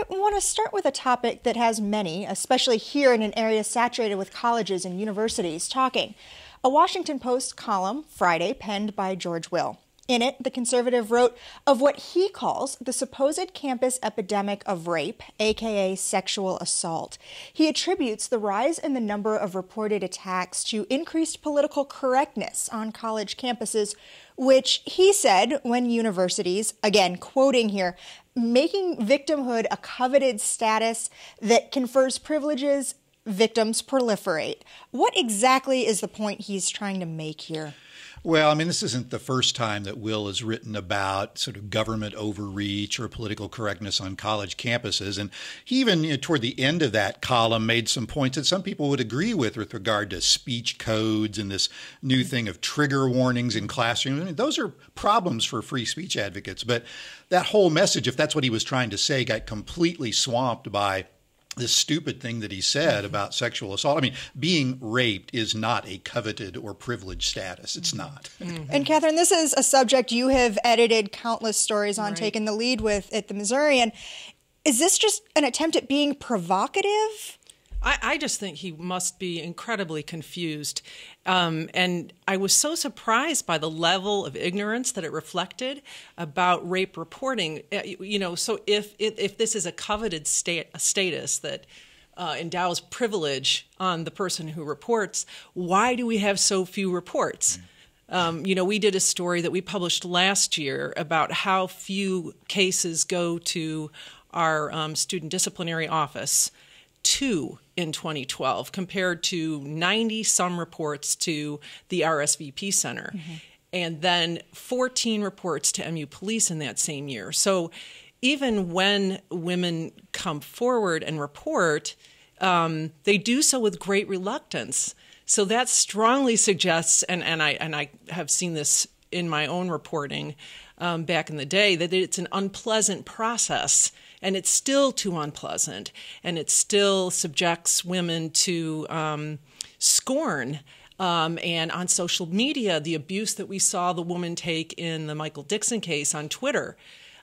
I want to start with a topic that has many, especially here in an area saturated with colleges and universities, talking. A Washington Post column Friday penned by George Will. In it, the conservative wrote of what he calls the supposed campus epidemic of rape, aka sexual assault. He attributes the rise in the number of reported attacks to increased political correctness on college campuses, which he said when universities, again quoting here, making victimhood a coveted status that confers privileges, victims proliferate. What exactly is the point he's trying to make here? Well, I mean, this isn't the first time that Will has written about sort of government overreach or political correctness on college campuses. And he even, toward the end of that column, made some points that some people would agree with regard to speech codes and this new thing of trigger warnings in classrooms. I mean, those are problems for free speech advocates. But that whole message, if that's what he was trying to say, got completely swamped by this stupid thing that he said about sexual assault. I mean, being raped is not a coveted or privileged status. It's not. And Katherine, this is a subject you have edited countless stories on, taken the lead with at the Missourian. Is this just an attempt at being provocative? I just think he must be incredibly confused. And I was so surprised by the level of ignorance that it reflected about rape reporting. So if this is a coveted status that endows privilege on the person who reports, why do we have so few reports? We did a story that we published last year about how few cases go to our student disciplinary office, 2 in 2012, compared to 90-some reports to the RSVP Center, and then 14 reports to MU Police in that same year. So even when women come forward and report, they do so with great reluctance. So that strongly suggests, and I have seen this in my own reporting back in the day, that it's an unpleasant process. And it's still too unpleasant, and it still subjects women to scorn. And on social media, the abuse that we saw the woman take in the Michael Dixon case on Twitter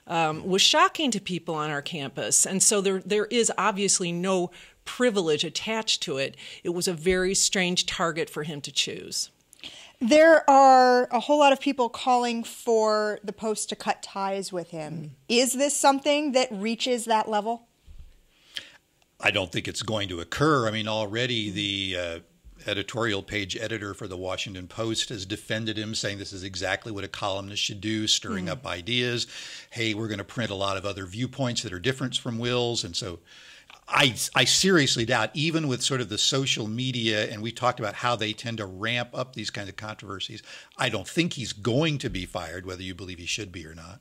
was shocking to people on our campus. And so there is obviously no privilege attached to it. It was a very strange target for him to choose. There are a whole lot of people calling for the Post to cut ties with him. Is this something that reaches that level? I don't think it's going to occur. I mean, already the editorial page editor for the Washington Post has defended him, saying this is exactly what a columnist should do, stirring up ideas. Hey, we're going to print a lot of other viewpoints that are different from Will's. And so I seriously doubt, even with sort of the social media, and we talked about how they tend to ramp up these kinds of controversies, I don't think he's going to be fired, whether you believe he should be or not.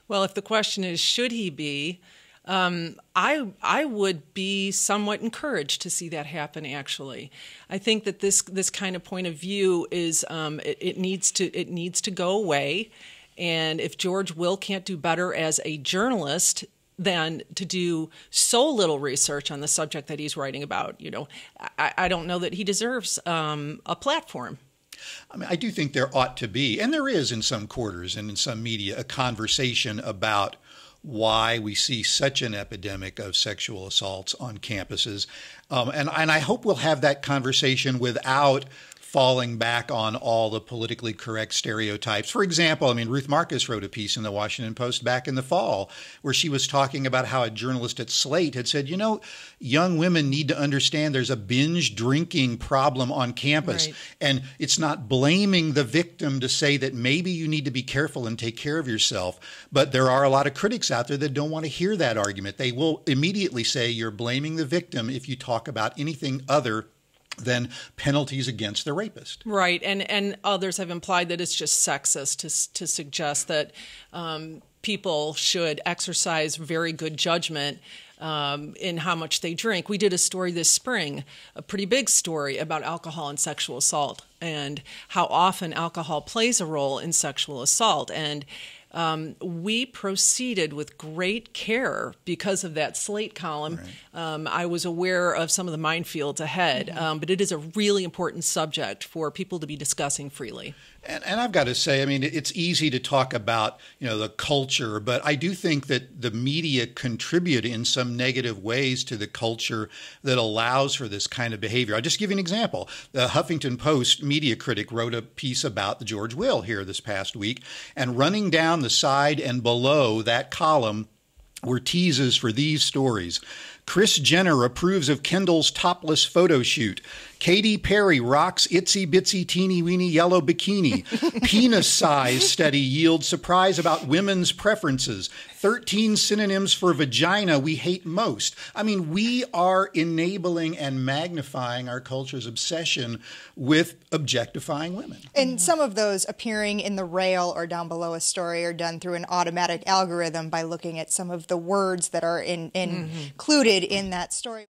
Well, if the question is, should he be, I would be somewhat encouraged to see that happen, actually. I think that this kind of point of view is it needs to go away. And if George Will can't do better as a journalist than to do so little research on the subject that he's writing about, I don't know that he deserves a platform. I mean, I do think there ought to be, and there is in some quarters and in some media, a conversation about why we see such an epidemic of sexual assaults on campuses. And I hope we'll have that conversation without falling back on all the politically correct stereotypes. For example, I mean, Ruth Marcus wrote a piece in the Washington Post back in the fall where she was talking about how a journalist at Slate had said, young women need to understand there's a binge drinking problem on campus. Right. And it's not blaming the victim to say that maybe you need to be careful and take care of yourself. But there are a lot of critics out there that don't want to hear that argument. They will immediately say you're blaming the victim if you talk about anything other than penalties against the rapist. Right. And others have implied that it's just sexist to suggest that people should exercise very good judgment in how much they drink. We did a story this spring, a pretty big story about alcohol and sexual assault and how often alcohol plays a role in sexual assault. And we proceeded with great care because of that Slate column. Right. I was aware of some of the minefields ahead, but it is a really important subject for people to be discussing freely. And I've got to say, I mean, it's easy to talk about, the culture, but I do think that the media contribute in some negative ways to the culture that allows for this kind of behavior. I'll just give you an example. The Huffington Post media critic wrote a piece about the George Will here this past week, and running down the side and below that column were teases for these stories. Kris Jenner approves of Kendall's topless photo shoot. Katy Perry rocks itsy bitsy teeny weeny yellow bikini. Penis size study yields surprise about women's preferences. 13 synonyms for vagina we hate most. I mean, we are enabling and magnifying our culture's obsession with objectifying women. And some of those appearing in the rail or down below a story are done through an automatic algorithm by looking at some of the words that are included in that story.